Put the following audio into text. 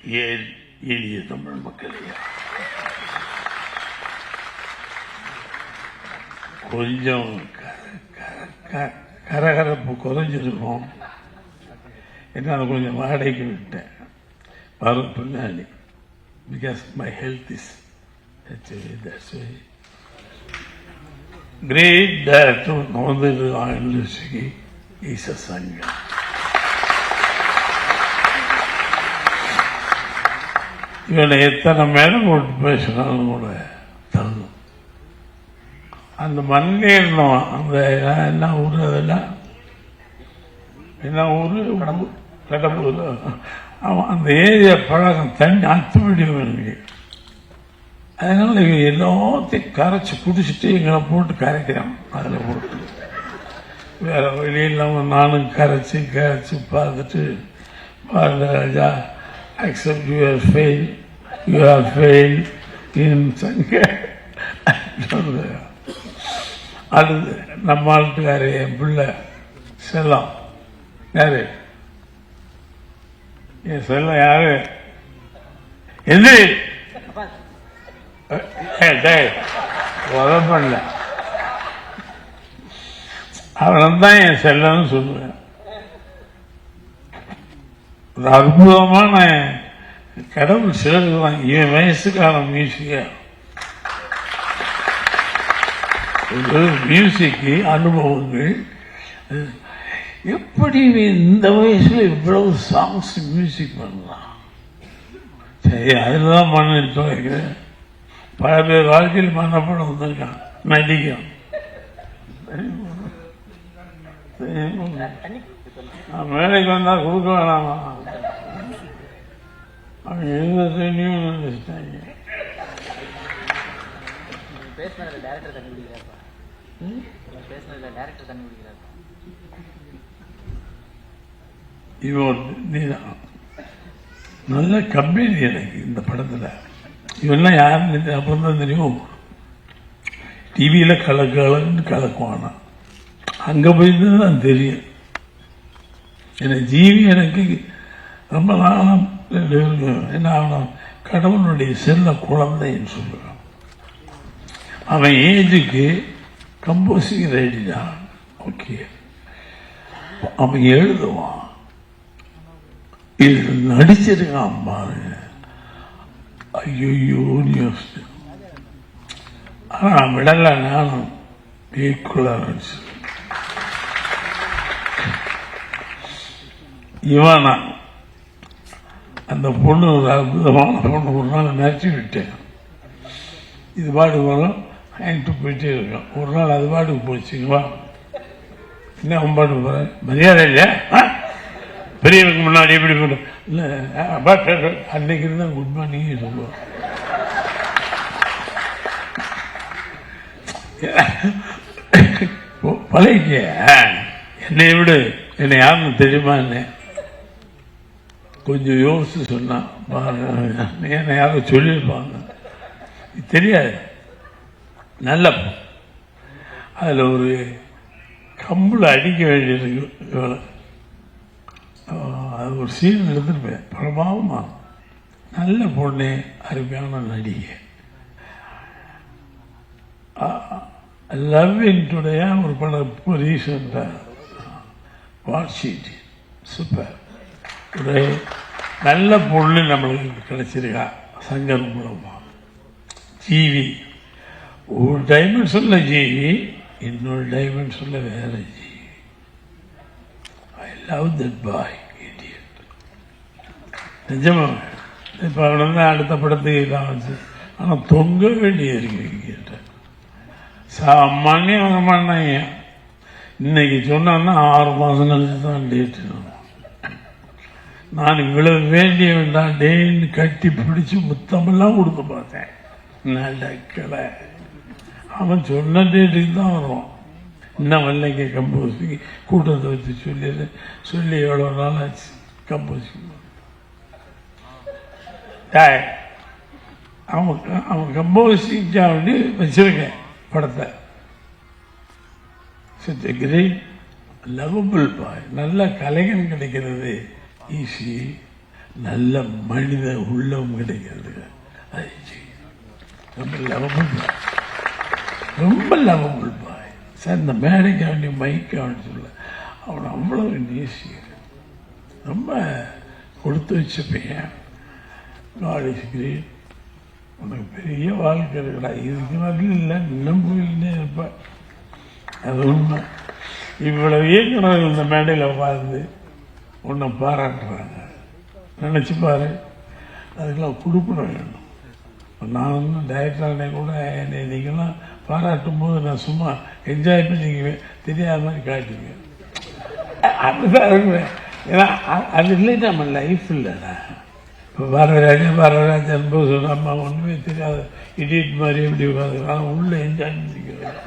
ஏன் எளிய தமிழ் மக்களையா, கொஞ்சம் கரகரப்பு குறைஞ்சிருக்கும். என்னால் கொஞ்சம் வாடகைக்கு விட்டேன் வரும் பின்னாடி. Because my health is great director நோந்தது யூனிவர்சிட்டி ஈச சங்கம். இவனை எத்தனை மேடம் போட்டு பேசினாலும் கூட தரணும். அந்த மண்ணில் இருந்தோம். அந்த என்ன ஊர், அதெல்லாம் என்ன ஊரு, கடம்பூர். அவன் அந்த ஏரியா பழகம் தண்ணி அத்துவிடும் எனக்கு. அதனால இவன் எல்லாத்தையும் கரைச்சி குடிச்சிட்டு எங்களை போட்டு கரைக்கிறான். அதில் போட்டு வேற வழி இல்லாமல் நானும் கரைச்சி பார்த்துட்டு, பாருங்க ராஜா, accept you have failed in சங்க. அடுத்து நம்ம ஆளுக்காரு என் பிள்ளை செல்லம். யாரு என் செல்லம்? யாரு? எது பண்ணல, அவன்தான் என் செல்லன்னு சொல்லுவேன். ஒரு அற்புதமான கடவுள் சிறகுதான். இவன் வயசுக்கான மியூசிக்கு அனுபவங்கள். எப்படி இந்த வயசுல இவ்வளவு சாங்ஸ் மியூசிக் பண்ணலாம்? சரி, அதுலதான் மண் எடுத்து வைக்கிறேன். பல பேர் வாழ்க்கையில் மன்னப்படம் வந்திருக்கான், நடிக்கும். வேலைக்கு வந்தா கொடுக்க வேணாமா? அவன் எந்த செய்தியும் நினைச்சிட்டாங்க. இவன் நல்ல கம்பெனி எனக்கு இந்த படத்துல. இவெல்லாம் யாருன்னு அப்புறம் தான் தெரியும். டிவியில கலக்கலன்னு கலக்குவானா, அங்க போயிட்டு தான் தெரியும். எனக்கு ஜீவி எனக்கு ரொம்ப நாளம் என்ன ஆகணும், கடவுளுடைய செல்ல குழந்தைன்னு சொல்லுவான். அவன் ஏஜுக்கு கம்போசிங் ரெடி தான். ஓகே, அவன் எழுதுவான், இது நடிச்சிருக்கான் பாருங்க. ஐயோ யோசிச்சு. ஆனா விடல, நானும் ஈக்குவலா நடிச்சு. இவனா அந்த பொண்ணு ஒரு அற்புதமான பொண்ணு. ஒரு நாள் நடிச்சு விட்டேன். இது பாட்டுக்கு வரும், வாங்கிட்டு போயிட்டே இருக்கோம். ஒரு நாள் அது பாட்டுக்கு போச்சுங்களா, என்ன அவன் பாட்டுக்கு போற மரியாதை இல்லையா? பெரியவனுக்கு முன்னாடி எப்படி போட இல்லை, அன்னைக்கு இருந்தா குட் மார்னிங் சொல்லுவோம். பழகிக்க. என்னை விடு, என்னை யாருன்னு தெரியுமா? என்ன கொஞ்சம் யோசிச்சு சொன்னா என்ன யாரும் சொல்லியிருப்பாங்க, தெரியாது. நல்ல அதுல ஒரு கம்புல அடிக்க வேண்டியிருக்கு. அது ஒரு சீன் எடுத்துருப்பேன். பிரபாவமா நல்ல பொண்ணு, அருமையான நடிகை. லவ் இன்டுடைய ஒரு படம் ரீசெண்டா வாட்சிட்டு சூப்பர். ஒரு நல்ல பொண்ணு நம்மளுக்கு கிடைச்சிருக்கா சங்கர் மூலமா. ஜீவி ஒரு டைமென்ஷன்ல ஜீவி, இன்னொரு டைமென்ஷன்ல வேற ஜீவி. I love that boy, idiot. நிஜமா இப்ப அவன் அடுத்த படத்துக்கு தான் வச்சு. ஆனா தொங்க வேண்டிய இருக்கு. சாமானியம் வாங்க மாட்டாங்க. இன்னைக்கு சொன்னா 6 மாசம் கழிச்சு தான் டேட். நான் இவ்வளவு வேண்டிய வேண்டாம் டேன்னு கட்டி பிடிச்சு முத்தமெல்லாம் கொடுத்து பார்த்தேன். நடக்கலை. அவன் சொன்ன டேட்டுக்கு தான் வருவான். இன்னும் வரலைங்க கம்போசிங். கூட்டத்தை வச்சு சொல்லி எவ்வளோ நாள் ஆச்சு கம்போசிங். அவன் கம்போசிங்காக வேண்டி வச்சிருக்கேன் படத்தை. கிரேட் லவபிள் பாய். நல்ல கலைஞன் கிடைக்கிறது ஈஸி. நல்ல மனித உள்ளம் கிடைக்கிறதுக்கு அதை செய்யும். ரொம்ப லவபுல் பாய், ரொம்ப லவபுல் பாய் சார். இந்த மேடைக்கு அவனுடைய மைக்கு அவனு சொல்ல அவனை அவ்வளவு நேசிக்கிறேன். ரொம்ப கொடுத்து வச்ச பையன். God is great. உனக்கு பெரிய வாழ்க்கை இருக்கடா, இதுக்கு மட்டும் இல்லை, இன்னும் போயிட்டே இருப்பேன். அது உண்மை. இவ்வளவு இயக்குநர்கள் இந்த மேடையில் உட்கார்ந்து உன்னை பாராட்டுறாங்க, நினச்சி பாரு. அதுக்கெல்லாம் கொடுக்கணும் வேணும். நான் வந்து டைரக்டர்னே கூட என்னை நீங்கள்லாம் பாராட்டும் போது நான் சும்மா என்ஜாய் பண்ணி தெரியாத மாதிரி காட்டுவேன். அப்படிதான் இருக்குவேன். ஏன்னா அது இல்லை, நம்ம லைஃப் இல்லைடா. இப்போ வரராஜன் போது அம்மா ஒன்றுமே தெரியாத இடியட் மாதிரி எப்படி உட்காந்து உள்ளே என்ஜாய் பண்ணிக்கிறேன்.